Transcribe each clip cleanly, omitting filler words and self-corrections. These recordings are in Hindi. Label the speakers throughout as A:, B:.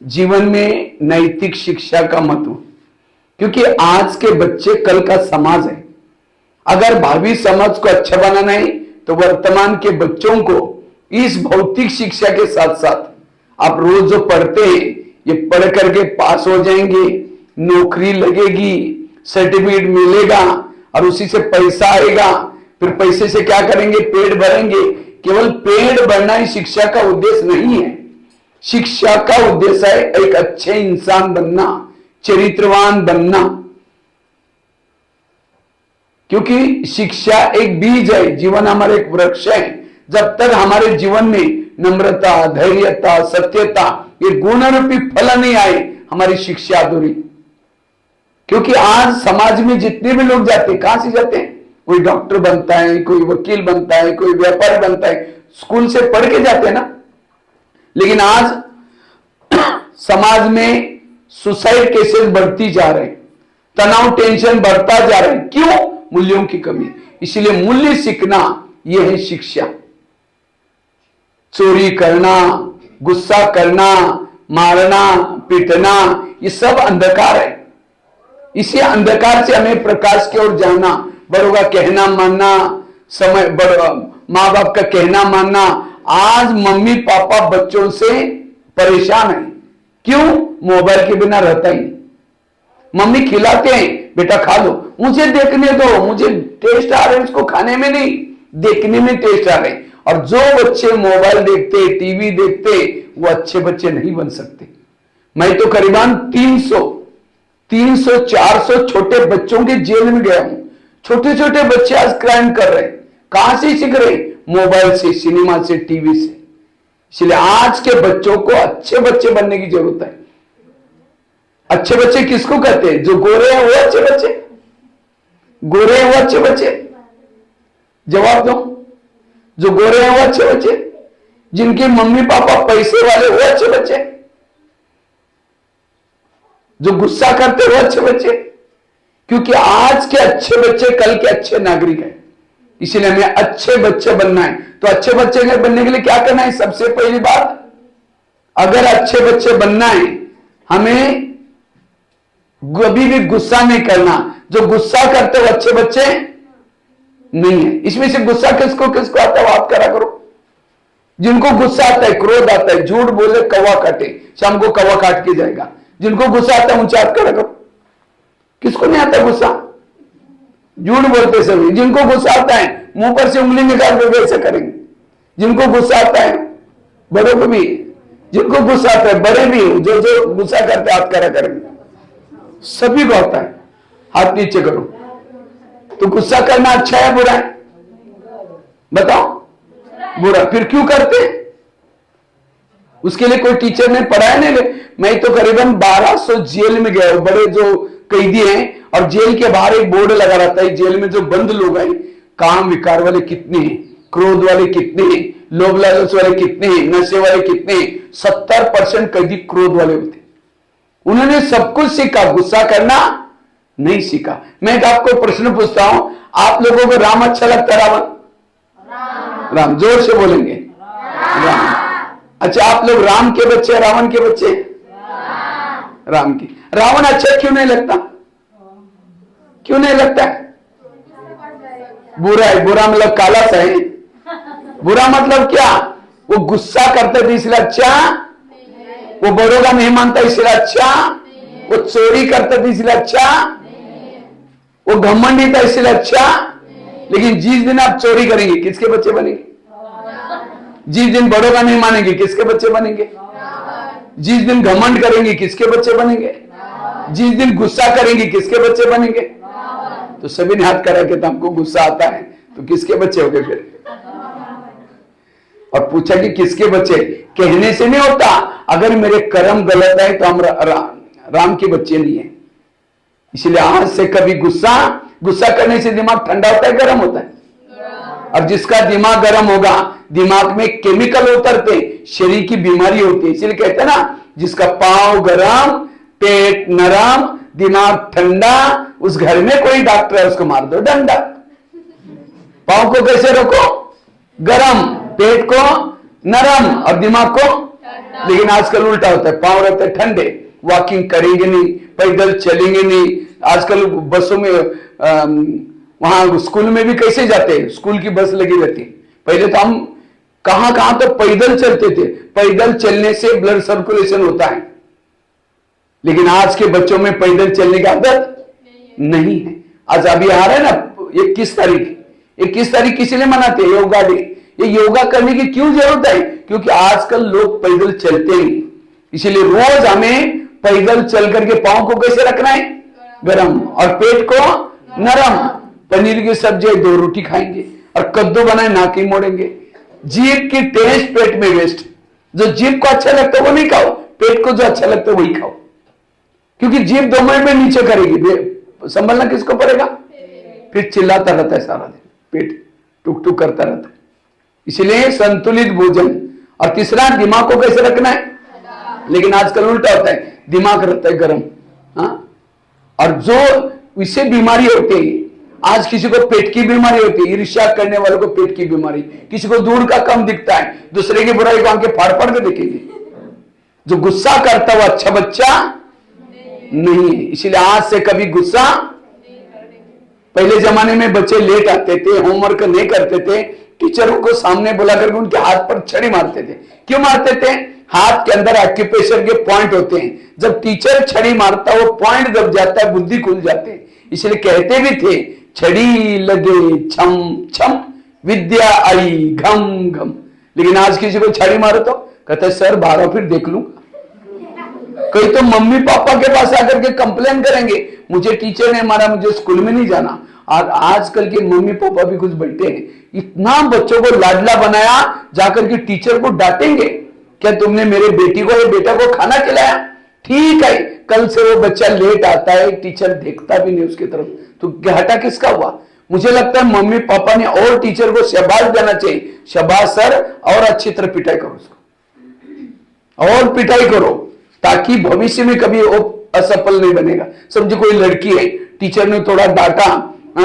A: जीवन में नैतिक शिक्षा का महत्व, क्योंकि आज के बच्चे कल का समाज है। अगर भावी समाज को अच्छा बनाना है तो वर्तमान के बच्चों को इस भौतिक शिक्षा के साथ साथ आप रोज जो पढ़ते हैं ये पढ़ करके पास हो जाएंगे, नौकरी लगेगी, सर्टिफिकेट मिलेगा और उसी से पैसा आएगा, फिर पैसे से क्या करेंगे, पेट भरेंगे। केवल पेट भरना ही शिक्षा का उद्देश्य नहीं है। शिक्षा का उद्देश्य है एक अच्छे इंसान बनना, चरित्रवान बनना, क्योंकि शिक्षा एक बीज है, जीवन हमारा एक वृक्ष है। जब तक हमारे जीवन में नम्रता, धैर्यता, सत्यता ये गुण रूपी फल नहीं आए, हमारी शिक्षा अधूरी। क्योंकि आज समाज में जितने भी लोग जाते हैं, कहां से जाते हैं? कोई डॉक्टर बनता है, कोई वकील बनता है, कोई व्यापारी बनता है, स्कूल से पढ़ के जाते हैं ना। लेकिन आज समाज में सुसाइड केसेस बढ़ती जा रहे हैं, तनाव टेंशन बढ़ता जा रहा है। क्यों? मूल्यों की कमी। इसलिए मूल्य सीखना यह है शिक्षा। चोरी करना, गुस्सा करना, मारना, पीटना, ये सब अंधकार है। इसी अंधकार से हमें प्रकाश की ओर जाना, बड़ों का कहना मानना, समय माँ बाप का कहना मानना। आज मम्मी पापा बच्चों से परेशान है। क्यों? मोबाइल के बिना रहता ही नहीं। मम्मी खिलाते हैं, बेटा खा लो, मुझे देखने दो, मुझे टेस्ट आ रहे हैं, उसको खाने में नहीं, देखने में टेस्ट आ रहे हैं। और जो बच्चे मोबाइल देखते, टीवी देखते, वो अच्छे बच्चे नहीं बन सकते। मैं तो करीबन 300, 400 छोटे बच्चों के जेल में गया हूं। छोटे छोटे बच्चे आज क्राइम कर रहे हैं। कहां से सीख रहे? मोबाइल से, सिनेमा से, टीवी से। इसलिए आज के बच्चों को अच्छे बच्चे बनने की जरूरत है। अच्छे बच्चे किसको कहते हैं? जो गोरे हैं वो अच्छे बच्चे, गोरे हैं वो अच्छे बच्चे? जवाब दो। जो गोरे हैं वो अच्छे बच्चे? जिनके मम्मी पापा पैसे वाले वो अच्छे बच्चे? जो गुस्सा करते वो अच्छे बच्चे? क्योंकि आज के अच्छे बच्चे कल के अच्छे नागरिक हैं। इसलिए हमें अच्छे बच्चे बनना है। तो अच्छे बच्चे बनने के लिए क्या करना है? सबसे पहली बात, अगर अच्छे बच्चे बनना है, हमें कभी भी गुस्सा नहीं करना। जो गुस्सा करते हो अच्छे बच्चे नहीं है। इसमें से गुस्सा किसको किसको आता है बात करा करो। जिनको गुस्सा आता है, क्रोध आता है, झूठ बोले कौवा काटे, शाम को कौवा काट के जाएगा। जिनको गुस्सा आता है ऊंचा हाथ करा करो। किसको नहीं आता गुस्सा? झूठ बोलते सभी। जिनको गुस्सा आता है मुंह पर से उंगली निकाल के वैसे करेंगे। जिनको गुस्सा आता है, बड़ों को भी, जिनको गुस्सा आता है बड़े भी, जो जो गुस्सा करते हाथ करा करेंगे। सभी को आता है, हाथ नीचे करो। तो गुस्सा करना अच्छा है बुरा है? बताओ। बुरा। फिर क्यों करते? उसके लिए कोई टीचर ने पढ़ाया नहीं। मैं तो करीबन 1200 जेल में गया हूं, बड़े जो कैदी हैं, और जेल के बाहर एक बोर्ड लगा रहता है, जेल में जो बंद लोग हैं, काम विकार वाले कितने हैं, क्रोध वाले कितने हैं, लोभ लालच वाले कितने हैं, नशे वाले कितने हैं। 70% कैदी क्रोध वाले होते। उन्होंने सब कुछ सीखा, गुस्सा करना नहीं सीखा। मैं आपको प्रश्न पूछता हूं, आप लोगों को राम अच्छा लगता है? रावण? राम। जोर से बोलेंगे। राम। अच्छा, आप लोग राम के बच्चे, रावण के बच्चे? राम के। रावण अच्छा क्यों नहीं लगता? क्यों नहीं लगता? बुरा है। बुरा मतलब काला सा है। बुरा मतलब क्या? वो गुस्सा करते थे इसलिए अच्छा, वो बड़ों का नहीं मानता इसलिए अच्छा, वो चोरी करता था इसलिए अच्छा, वो घमंडी था इसलिए अच्छा। लेकिन जिस दिन आप चोरी करेंगे किसके बच्चे बनेंगे? जिस दिन बड़ों का नहीं मानेंगे किसके बच्चे बनेंगे? जिस दिन घमंड करेंगे किसके बच्चे बनेंगे? जिस दिन गुस्सा करेंगे किसके बच्चे बनेंगे? तो सभी ने हाथ करा के हमको गुस्सा आता है, तो किसके बच्चे हो गए फिर? और पूछा कि किसके बच्चे? कहने से नहीं होता। अगर मेरे कर्म गलत है तो हम राम के बच्चे नहीं है। इसलिए आज से कभी गुस्सा करने से दिमाग ठंडा होता है, गर्म होता है? और जिसका दिमाग गर्म होगा, दिमाग में केमिकल उतरते, शरीर की बीमारी होती है। इसलिए कहते हैं ना, जिसका पांव गरम, पेट नरम, दिमाग ठंडा, उस घर में कोई डॉक्टर है उसको मार दो डंडा। पांव को कैसे रखो? गरम, पेट को नरम और दिमाग को लेकिन आजकल उल्टा होता है, पांव रहते हैं ठंडे, वॉकिंग करेंगे नहीं, पैदल चलेंगे नहीं। आजकल बसों में वहां स्कूल में भी कैसे जाते हैं, स्कूल की बस लगी रहती है। पहले तो हम कहां कहां तो पैदल चलते थे, पैदल चलने से ब्लड सर्कुलेशन होता है, लेकिन आज के बच्चों में पैदल चलने की आदत नहीं है। आज अभी आ रहा है ना 21 तारीख, 21 तारीख किसी ने मनाते हैं योगा डे। ये योगा करने की क्यों जरूरत है? क्योंकि आजकल लोग पैदल चलते नहीं, इसीलिए रोज हमें पैदल चल करके पांव को कैसे रखना है? गरम, और पेट को नरम। पनीर की सब्जी 2 रोटी खाएंगे, और कद्दू बनाए नाक ही मोड़ेंगे। जीभ की टेस्ट पेट में वेस्ट। जो जीभ को अच्छा लगता है वो नहीं खाओ, पेट को जो अच्छा लगता है वही खाओ, क्योंकि जीभ 2 मिनट में नीचे करेगी, संभलना किसको पड़ेगा? फिर चिल्लाता रहता है सारा दिन, पेट टुक टुक करता रहता है। इसलिए संतुलित भोजन। और तीसरा, दिमाग को कैसे रखना है? लेकिन आजकल उल्टा होता है, दिमाग रहता है गर्म। और जो इससे बीमारी होती है, आज किसी को पेट की बीमारी होती है, ईर्ष्या करने वालों को पेट की बीमारी, किसी को दूर का कम दिखता है, दूसरे की बुराई को आंखें फाड़ फाड़ के देखेंगे। जो गुस्सा करता हुआ अच्छा बच्चा नहीं है। इसीलिए आज से कभी गुस्सा, पहले जमाने में बच्चे लेट आते थे, होमवर्क नहीं करते थे, टीचरों को सामने बुला करके उनके हाथ पर छड़ी मारते थे। क्यों मारते थे? हाथ के अंदर एक्यूप्रेशर के पॉइंट होते हैं, जब टीचर छड़ी मारता वो पॉइंट दब जाता है, बुद्धि खुल जाते हैं। इसलिए कहते भी थे, छड़ी लगे छम छम, विद्या आई घम घम। लेकिन आज किसी को छड़ी मारो तो कहते सर 12 फिर देख लूंगा। कई तो मम्मी पापा के पास आकर के कंप्लेन करेंगे, मुझे टीचर ने मारा, मुझे स्कूल में नहीं जाना। और आजकल के मम्मी पापा भी कुछ बैठे हैं, इतना बच्चों को लाडला बनाया, जाकर के टीचर को डांटेंगे, क्या तुमने मेरे बेटी को या बेटा को खाना खिलाया? ठीक है, कल से वो बच्चा लेट आता है, टीचर देखता भी नहीं उसकी तरफ, तो घाटा किसका हुआ? मुझे लगता है मम्मी पापा ने और टीचर को शाबाश देना चाहिए, शाबाश सर, और अच्छी तरह पिटाई करो उसको, और पिटाई करो, ताकि भविष्य में कभी वो असफल नहीं बनेगा। समझो कोई लड़की है, टीचर ने थोड़ा डांटा,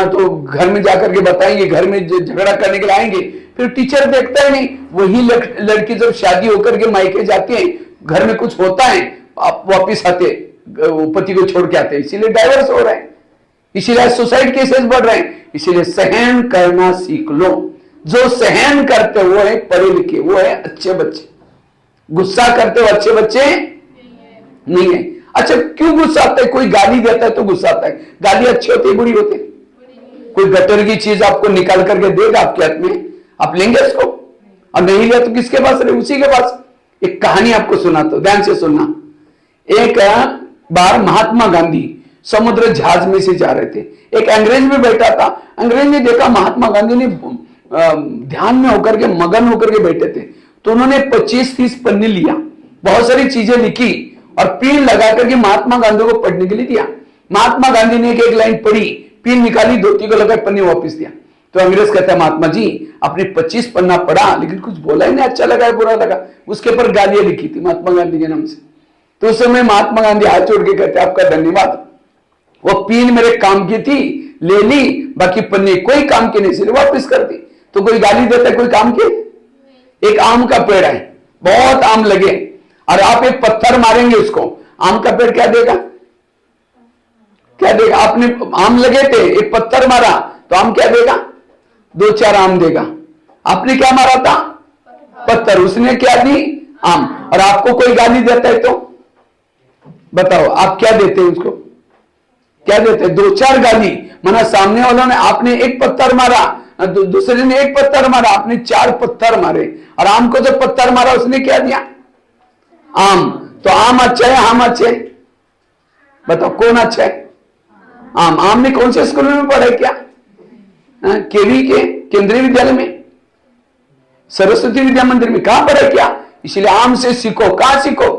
A: तो घर में जाकर के बताएंगे, घर में झगड़ा करने के लिए आएंगे, फिर टीचर देखता है नहीं। वही लड़की जब शादी होकर के मायके जाती है, घर में कुछ होता है, आप वापिस आते, पति को छोड़ के आते, इसीलिए डाइवर्स हो रहे हैं, इसीलिए सुसाइड केसेस बढ़ रहे हैं। इसीलिए सहन करना सीख लो। जो सहन करते वो है पढ़े लिखे, वो है अच्छे बच्चे। गुस्सा करते हो अच्छे बच्चे नहीं है। अच्छा, क्यों गुस्सा आता है? कोई गाली देता है तो गुस्सा आता है। गाली अच्छी होती है बुरी होती है? कोई गटर की चीज आपको निकाल करके देगा आपके हाथ में, आप लेंगे उसको? और नहीं लिया तो किसके पास रहे? उसी के पास। एक कहानी आपको सुनाता हूं, ध्यान से सुनना। एक बार महात्मा गांधी समुद्र जहाज में से जा रहे थे, एक अंग्रेज भी बैठा था। अंग्रेज ने देखा महात्मा गांधी ने ध्यान में होकर के, मगन होकर के बैठे थे, तो उन्होंने 25-30 पन्ने लिया, बहुत सारी चीजें लिखी और पीन लगा करके महात्मा गांधी को पढ़ने के लिए दिया। महात्मा गांधी ने एक लाइन पढ़ी, पीन निकाली, धोती को लगा, पन्ने वापस दिया। तो अंग्रेज कहता है, महात्मा जी आपने 25 पन्ना पढ़ा लेकिन कुछ बोला ही नहीं, अच्छा लगा है बुरा लगा? उसके ऊपर गालियां लिखी थी महात्मा गांधी के नाम से। तो उस समय महात्मा गांधी हाथ जोड़ के कहते हैं, आपका धन्यवाद, वो पीन मेरे काम की थी, ले ली, बाकी पन्ने कोई काम के नहीं, इसलिए वापस कर दी। तो कोई गाली देता है कोई काम के? एक आम का पेड़ है, बहुत आम लगे, और आप एक पत्थर मारेंगे उसको, आम का पेड़ क्या देगा? क्या देगा? आपने आम लगे थे, एक पत्थर मारा तो आम क्या देगा? 2-4 आम देगा। आपने क्या मारा था? पत्थर, उसने क्या दी? आम। और आपको कोई गाली देता है तो बताओ आप क्या देते हैं उसको? क्या देते? 2-4 गाली। माना सामने वालों ने, आपने एक पत्थर मारा, दूसरे ने एक पत्थर मारा, आपने 4 पत्थर मारे, और आम को जब पत्थर मारा उसने क्या दिया? आम। तो आम अच्छा है, आम अच्छे? बताओ कौन अच्छा है? आम। आम ने कौन से स्कूल में पढ़ा क्या? केवी के केंद्रीय विद्यालय में, सरस्वती विद्या मंदिर में, कहां पढ़ा क्या? इसलिए आम से सीखो। कहां सीखो?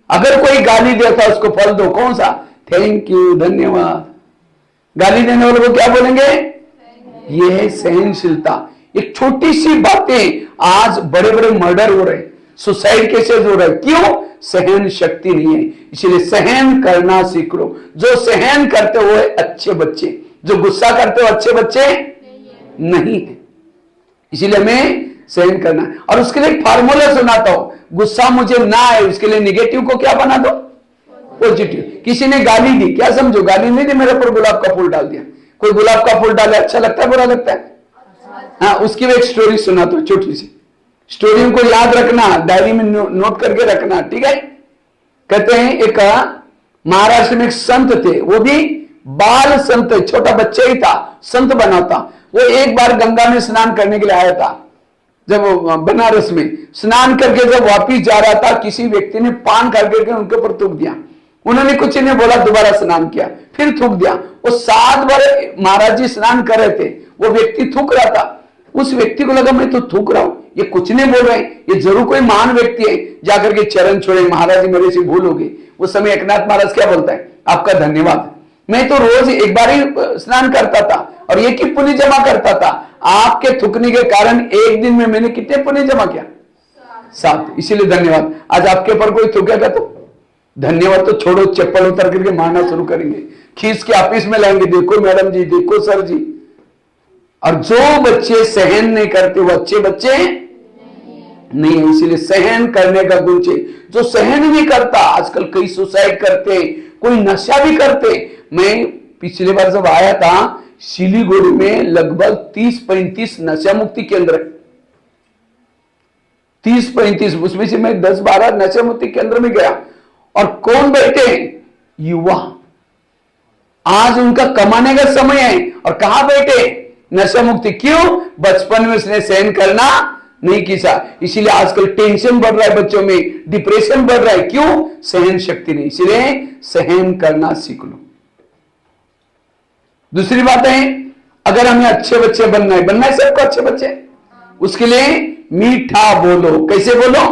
A: अगर कोई गाली देता उसको फल दो, कौन सा? थैंक यू, धन्यवाद। गाली देने वालों को क्या बोलेंगे? यह है सहनशीलता। एक छोटी सी बातें, आज बड़े बड़े मर्डर हो रहे, सुसाइड केसेस हो रहे, क्यों? सहन शक्ति नहीं है। इसलिए सहन करना सीख लो। जो सहन करते हो अच्छे बच्चे, जो गुस्सा करते हो अच्छे बच्चे नहीं है। इसीलिए हमें सहन करना है। और उसके लिए एक फार्मूला सुनाता हूं, गुस्सा मुझे ना आए उसके लिए निगेटिव को क्या बना दो, पॉजिटिव। किसी ने गाली दी, क्या समझो गाली नहीं दी, मेरे ऊपर गुलाब का फूल डाल दिया। कोई गुलाब का फूल डाले अच्छा लगता है बुरा लगता है? हाँ, उसकी भी एक स्टोरी सुना दो, छोटी सी स्टोरी को याद रखना, डायरी में नोट करके रखना, ठीक है। कहते हैं एक महाराष्ट्र में एक संत थे, वो भी बाल संत, छोटा बच्चा ही था, संत बना था। वो एक बार गंगा में स्नान करने के लिए आया था, जब बनारस में स्नान करके जब वापिस जा रहा था, किसी व्यक्ति ने पान करके उनके ऊपर थूक दिया। उन्होंने कुछ नहीं बोला, दोबारा स्नान किया, फिर थूक दिया। वो 7 बार महाराज जी स्नान कर रहे थे, वो व्यक्ति थूक रहा था। उस व्यक्ति को लगा मैं तो थूक रहा हूं, ये कुछ नहीं बोल रहे हैं, ये जरूर कोई महान व्यक्ति है, जाकर के चरण छोड़े, महाराज जी मेरे से भूल हो गई। उस समय एकनाथ महाराज क्या बोलता है, आपका धन्यवाद, मैं तो रोज एक बार ही स्नान करता था और एक ही पुण्य जमा करता था, आपके थूकने के कारण एक दिन में मैंने कितने पुण्य जमा किया, 7, इसीलिए धन्यवाद। आज आपके ऊपर कोई थूकेगा तो धन्यवाद तो छोड़ो, चप्पल उतर करके मारना शुरू करेंगे, खींच के ऑफिस में लाएंगे, देखो मैडम जी, देखो सर जी। और जो बच्चे सहन नहीं करते वो अच्छे बच्चे नहीं है, इसीलिए सहन करने का गुण चाहिए। जो सहन नहीं करता, आजकल कई सुसाइड करते, कोई नशा भी करते। मैं पिछले बार जब आया था, सिलीगुड़ी में लगभग 30-35 नशा मुक्ति केंद्र है, 30-35, उसमें से मैं 10-12 नशा मुक्ति केंद्र में गया। और कौन बैठे, युवा, आज उनका कमाने का समय है, और कहां बैठे, नशा मुक्ति। क्यों, बचपन में उसने सहन करना नहीं किया, इसीलिए आजकल टेंशन बढ़ रहा है बच्चों में, डिप्रेशन बढ़ रहा है। क्यों, सहन शक्ति नहीं, इसीलिए सहन करना सीख लो। दूसरी बात है, अगर हमें अच्छे बच्चे बनना है सबको अच्छे बच्चे, उसके लिए मीठा बोलो। कैसे बोलो,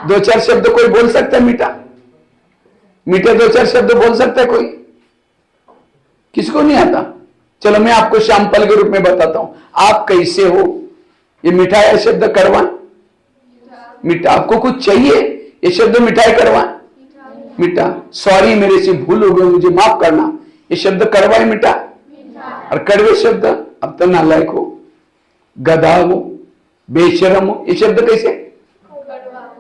A: 2-4 शब्द कोई बोल सकता है मीठा, मीठे 2-4 शब्द बोल सकता है कोई, किसको नहीं आता? चलो मैं आपको सैंपल के रूप में बताता हूं, आप कैसे हो, ये मिठाई शब्द करवा, मीठा। आपको कुछ चाहिए, ये शब्द मिठाई करवा, मीठा। सॉरी मेरे से भूल हो गई, मुझे माफ करना, ये शब्द करवाए मीठा। और कड़वे शब्द, अब तो नालायक हो, गधा हो, बेशरम हो, ये शब्द कैसे,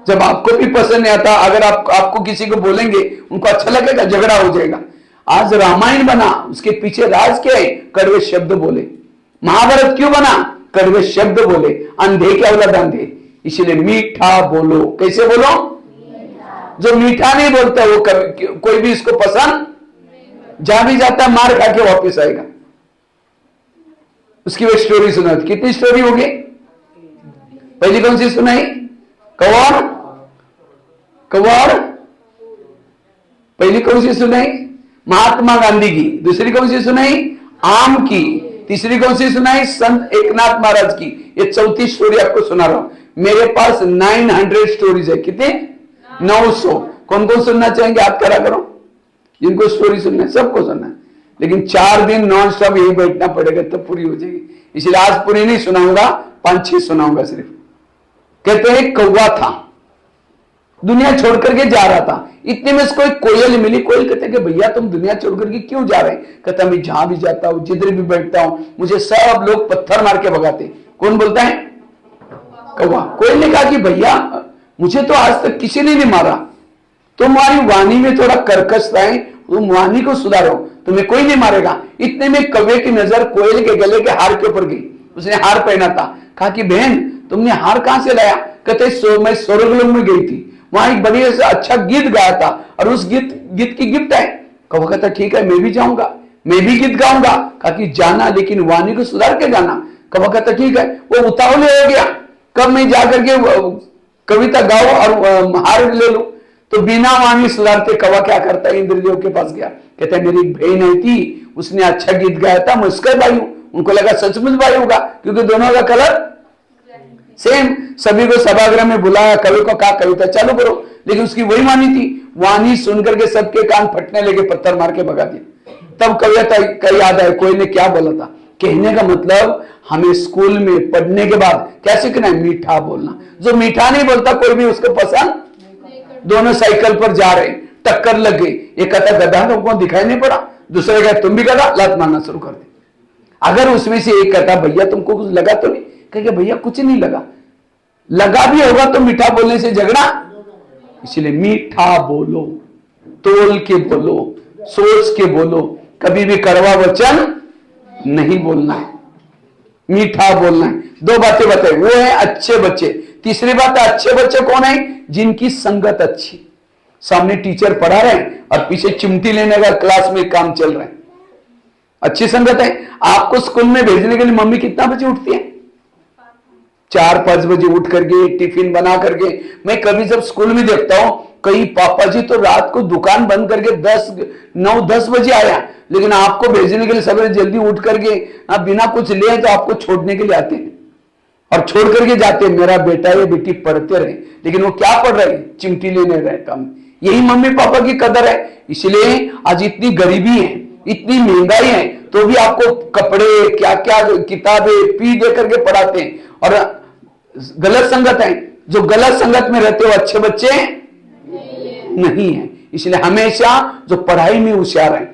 A: जब आपको भी पसंद नहीं आता, अगर आपको किसी को बोलेंगे उनको अच्छा लगेगा, झगड़ा हो जाएगा। आज रामायण बना, उसके पीछे राज क्या है, कड़वे शब्द बोले। महाभारत क्यों बना, कड़वे शब्द बोले, अंधे क्या औलाद अंधे, इसलिए मीठा बोलो। कैसे बोलो, जो मीठा नहीं बोलता वो कोई भी इसको पसंद, जहां भी जाता मार खा के वापिस आएगा। उसकी वो स्टोरी सुना, कितनी स्टोरी होगी, पहली कौन सी सुनाई, कौन पहली कौन सी सुनाई, महात्मा गांधी की। दूसरी कौन सी सुनाई, आम की। तीसरी कौन सी सुनाई, संत एकनाथ महाराज की। ये चौथी स्टोरी आपको सुना रहा हूं। मेरे पास 900 स्टोरीज है, कितने, 900। कौन कौन सुनना चाहेंगे, हाथ खड़ा करो, जिनको स्टोरी सुनना है, सबको सुनना है, लेकिन 4 दिन नॉन स्टॉप यही बैठना पड़ेगा तब पूरी हो जाएगी। इसलिए आज पूरी नहीं सुनाऊंगा, 5-6 सुनाऊंगा सिर्फ। कहते हैं कौवा था, दुनिया छोड़ करके जा रहा था, इतने में इसको एक कोयल मिली। कोयल कहते कि भैया तुम दुनिया छोड़ करके क्यों जा रहे हैं? कहता मैं जहां भी जाता हूं, जिधर भी बैठता हूं, मुझे सब लोग पत्थर मार के भगाते। कौन बोलता है, कौवा। कोयल ने कहा कि भैया मुझे तो आज तक किसी ने नहीं मारा, तुम्हारी वाणी में थोड़ा कर्कशता है, तुम वाणी को सुधारो, तुम्हें कोई नहीं मारेगा। इतने में कौवे की नजर कोयल के गले के हार के ऊपर गई, उसने हार पहना था। कहा कि बहन तुमने हार कहां से लाया? कहते मैं स्वर्गलोक में गई थी, वहां एक बढ़िया से अच्छा गीत गाया था और उस गीत की गिफ्ट है। कौवा कहता ठीक है, मैं भी जाऊंगा, मैं भी गीत गाऊंगा। कहा कि जाना, लेकिन वाणी को सुधार के जाना। कौवा कहता ठीक है। वो उतावले हो गया, कब मैं जाकर के कविता गाओ और हार ले लूं। तो बिना वाणी सुधारते कौवा क्या करता है, इंद्रदेव के पास गया। कहता है मेरी बहन आई थी, उसने अच्छा गीत गाया था, मैं उसका भाई हूं। उनको लगा सचमुच भाई होगा, क्योंकि दोनों का कलर सेम। सभी को सभागृह में बुलाया, कवि को कहा कविता चालू करो, लेकिन उसकी वही वाणी थी। वाणी सुनकर के सबके कान फटने लगे, पत्थर मार के भगा दिए। तब कविता का याद आया, कोई ने क्या बोला था। कहने का मतलब हमें स्कूल में पढ़ने के बाद क्या सीखना है, मीठा बोलना। जो मीठा नहीं बोलता कोई भी उसको पसंद। दोनों साइकिल पर जा रहे, टक्कर लग गई। एक कहता गधा, तो को दिखाई नहीं पड़ा, दूसरे कहता तुम भी गधा, लात मारना शुरू कर दे। अगर उसमें से एक कहता भैया तुमको कुछ लगा तो नहीं, कहेगा भैया कुछ नहीं लगा, लगा भी होगा तो मीठा बोलने से झगड़ा, इसलिए मीठा बोलो, तोल के बोलो, सोच के बोलो, कभी भी कड़वा वचन नहीं बोलना है, मीठा बोलना है। दो बातें बताई, वो है अच्छे बच्चे। तीसरी बात है अच्छे बच्चे कौन है? जिनकी संगत अच्छी। सामने टीचर पढ़ा रहे हैं और पीछे चिमटी लेने का क्लास में काम चल रहा है, अच्छी संगत है। आपको स्कूल में भेजने के लिए मम्मी कितना बजे उठती है? 4-5 बजे उठ करके टिफिन बना करके। मैं कभी जब स्कूल में देखता हूं कई पापा जी तो रात को दुकान बंद करके 9-10 बजे आया, लेकिन आपको भेजने के लिए सवेरे जल्दी उठ करके बिना कुछ ले तो आपको छोड़ने के लिए आते हैं और छोड़ करके जाते हैं। मेरा बेटा या बेटी पढ़ते रहे, लेकिन वो क्या पढ़ रहे? चिमटी लेने रहे काम। यही मम्मी पापा की कदर है। इसलिए आज इतनी गरीबी है, इतनी महंगाई है, तो भी आपको कपड़े क्या क्या किताबें फी दे करके पढ़ाते हैं। और गलत संगत है, जो गलत संगत में रहते हो अच्छे बच्चे नहीं है। इसलिए हमेशा जो पढ़ाई में होशियार है,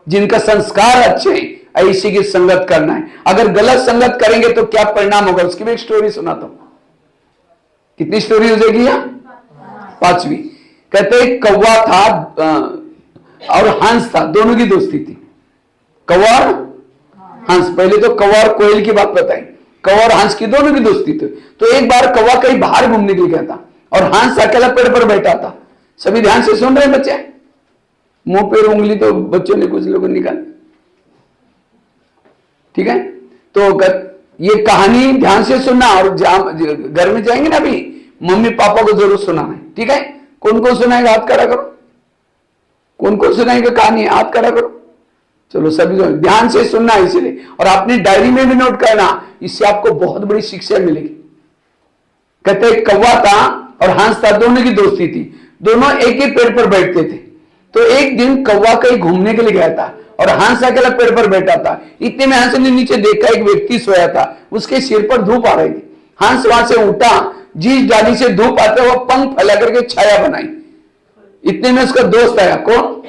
A: जिनका संस्कार अच्छे हैं, ऐसी की संगत करना है। अगर गलत संगत करेंगे तो क्या परिणाम होगा, उसकी भी एक स्टोरी सुनाता हूं। कितनी स्टोरी हो जाएगी? 5वीं। कहते हैं कौवा था और हंस था, दोनों की दोस्ती थी। कौवा और हंस। पहले तो कौवा और कोयल की बात बताई। कौवा और हंस की दोनों की दोस्ती थी। तो एक बार कौवा कहीं बाहर घूमने के लिए गया था और हंस अकेला पेड़ पर बैठा था। सभी ध्यान से सुन रहे हैं बच्चे? मुंह पे उंगली तो बच्चों ने कुछ लोगों ने निकाल, ठीक है? तो ये कहानी ध्यान से सुनना और घर में जाएंगे ना अभी, मम्मी पापा को जरूर सुनाना है, ठीक है? कौन कौन सुनाएगा हाथ खड़ा करो। कौन कौन सुनाएगा कहानी, हाथ खड़ा करो। चलो सभी ध्यान से सुनना है इसलिए, और अपनी डायरी में भी नोट करना, इससे आपको बहुत बड़ी शिक्षा मिलेगी। कहते हैं कौवा था और हंस था, दोनों की दोस्ती थी। दोनों एक ही पेड़ पर बैठते थे। तो एक दिन कौवा कहीं घूमने के लिए गया था और हंस अकेला पेड़ पर बैठा था। इतने में हंस ने नीचे देखा एक व्यक्ति सोया था, उसके सिर पर धूप आ रही थी। हंस वहां से उठा, जिस डाली से धूप आते वो पंख फैला करके छाया बनाई। इतने में उसका दोस्त आया। कौन?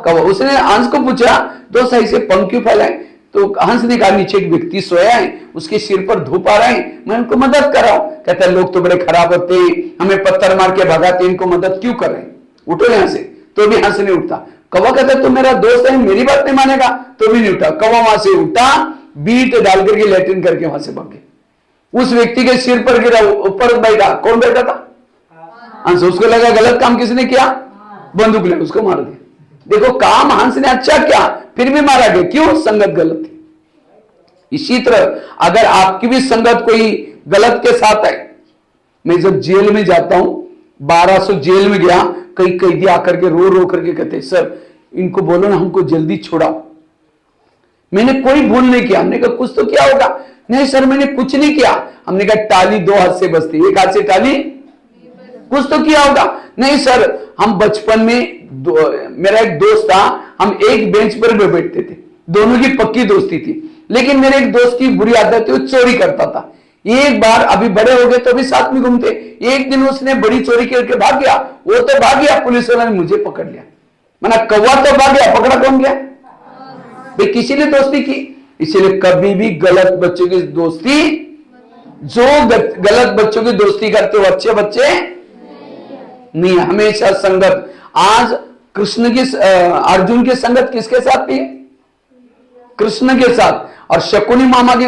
A: कौवा। उसने हंस को पूछा, दोस्त ऐसे पंख क्यों फैलाए? तो हंस ने कहा, नीचे एक व्यक्ति सोया है, उसके सिर पर धूप आ रहा है, मैं उनको मदद कर रहा हूं। कहता है लोग तो बड़े खराब होते हैं, हमें पत्थर मार के भगाते, इनको मदद क्यों कर रहे हैं? उठो यहां से। तो भी हंस नहीं उठता। कौवा कहता तो मेरा दोस्त है, मेरी बात नहीं मानेगा, तो भी नहीं उठा। कौवा वहां से उठा, बीट डाल करके लैट्रिन करके वहां से भाग गया। उस व्यक्ति के सिर पर गिरा, ऊपर बैठा। कौन बैठा था? हंस। उसको लगा गलत काम किसने किया, बंदूक ले उसको मार दिया। देखो काम हंस ने अच्छा किया, फिर भी मारा गया। क्यों? संगत गलत थी। इसी तरह अगर आपकी भी संगत कोई गलत के साथ है, मैं जब जेल में जाता हूं, 1200 जेल में गया, कई कैदी आकर के रो रो करके कहते सर इनको बोलो ना हमको जल्दी छोड़ाओ। मैंने कोई भूल नहीं किया। हमने कहा कुछ तो क्या होगा? नहीं सर मैंने कुछ नहीं किया। हमने कहा टाली दो हाथ से बजती, एक हाथ से टाली, कुछ तो किया होगा। नहीं सर हम बचपन में मेरा एक दोस्त था, हम एक बेंच पर भी बैठते थे, दोनों की पक्की दोस्ती थी। लेकिन मेरे एक दोस्त की बुरी आदत थी, वो चोरी करता था। एक बार अभी बड़े हो गए तो अभी साथ में घूमते, एक दिन उसने बड़ी चोरी करके भाग गया। वो तो भाग गया, पुलिस वाले ने मुझे पकड़ लिया। माना कौवा तो भाग गया, पकड़ा कौन गया? भाई किसी ने दोस्ती की। इसीलिए कभी भी गलत बच्चों की दोस्ती, जो गलत बच्चों की दोस्ती करते हो अच्छे बच्चे नहीं। हमेशा संगत, आज कृष्ण की अर्जुन की संगत किसके साथ थी? कृष्ण के साथ। और शकुनी मामा की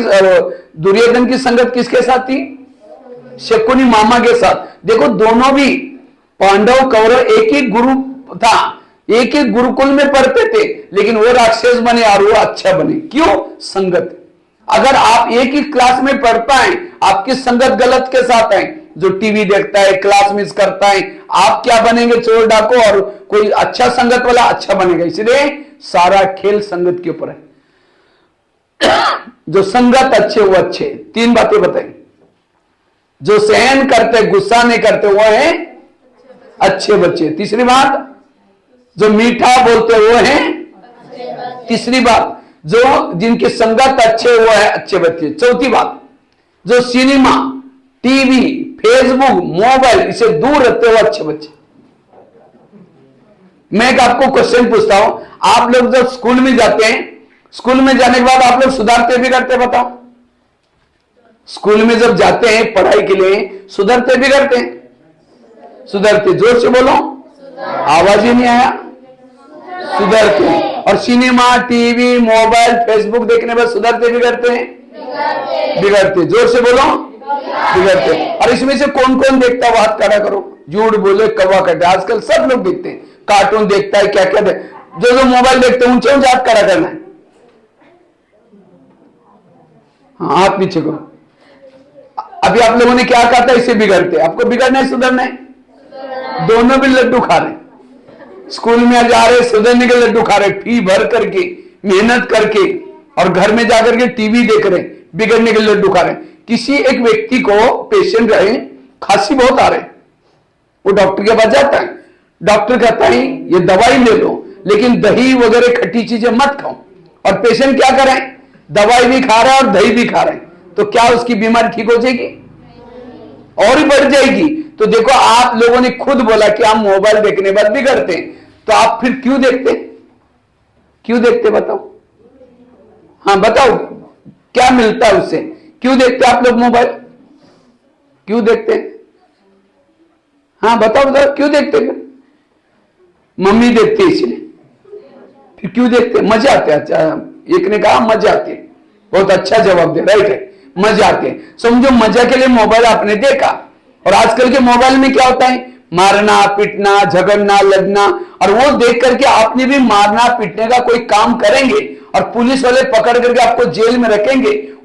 A: दुर्योधन की संगत किसके साथ थी? शकुनी मामा के साथ। देखो दोनों भी पांडव कौरव एक ही गुरु था, एक ही गुरुकुल में पढ़ते थे, लेकिन वो राक्षस बने और वो अच्छा बने। क्यों? संगत। अगर आप एक ही क्लास में पढ़ता है, आपकी संगत गलत के साथ है, जो टीवी देखता है, क्लास मिस करता है, आप क्या बनेंगे? चोर डाको। और कोई अच्छा संगत वाला अच्छा बनेगा। इसलिए सारा खेल संगत के ऊपर है। जो संगत अच्छे वो अच्छे। 3 बातें बताई। जो सहन करते, गुस्सा नहीं करते, वो है अच्छे बच्चे। तीसरी बात, जो मीठा बोलते वो है। तीसरी बात, जो जिनकी संगत अच्छे वो है अच्छे बच्चे। चौथी बात, जो सिनेमा, टीवी, फेसबुक, मोबाइल इसे दूर रहते हो अच्छे बच्चे। मैं एक आपको क्वेश्चन पूछता हूं, आप लोग जब स्कूल में जाते हैं, स्कूल में जाने के बाद आप लोग सुधारते भी करते? बताओ, स्कूल में जब जाते हैं पढ़ाई के लिए, सुधरते बिगड़ते हैं? सुधरते। जोर से बोलो, आवाज ही नहीं आया। सुधरते हैं। और सिनेमा, टीवी, मोबाइल, फेसबुक देखने पर सुधरते बिगड़ते हैं? बिगड़ते। जोर से बोलो, बिगड़ते। और इसमें से कौन कौन देखता है? हाथ खड़ा करो। झूठ बोले कौवा कटे। आजकल सब लोग देखते हैं, कार्टून देखता है, क्या क्या जो जो मोबाइल देखते हैं ऊंचे ऊंचे हाथ खड़ा करना है। हाँ, हाथ पीछे करो। अभी आप लोगों ने क्या कहा था? इसे बिगड़ते। आपको बिगड़ना है सुधरना है? दोनों भी लड्डू खा रहे। स्कूल में जा रहे, सुधरने के लड्डू खा रहे, फी भर करके, मेहनत करके, और घर में जाकर के टीवी देख रहे, बिगड़ने के लड्डू खा रहे। किसी एक व्यक्ति को पेशेंट रहे, खांसी बहुत आ रहे, वो डॉक्टर के पास जाता है। डॉक्टर कहता है ये दवाई ले लो, लेकिन दही वगैरह खट्टी चीजें मत खाओ। और पेशेंट क्या करें? दवाई भी खा रहा है और दही भी खा रहे हैं। तो क्या उसकी बीमारी ठीक हो जाएगी? और ही बढ़ जाएगी। तो देखो, आप लोगों ने खुद बोला कि आप मोबाइल देखने बाद बिगड़ते हैं, तो आप फिर क्यों देखते? क्यों देखते बताओ? हाँ बताओ, क्या मिलता है उससे? क्यों देखते आप लोग मोबाइल? क्यों देखते? हाँ बताओ बताओ, क्यों देखते? फिर मम्मी देखती है इसलिए। फिर क्यों देखते? मजा आते। अच्छा, एक ने कहा मजा आती है। बहुत अच्छा जवाब दे, राइट है, मजा आते हैं। समझो मजा के लिए मोबाइल आपने देखा। और आजकल के मोबाइल में क्या होता है? मारना, पीटना, झगड़ना, लड़ना। और वो देख करके आपने भी मारना पीटने का कोई काम करेंगे, और पुलिस वाले पकड़ करके आपको जेल में रखेंगे।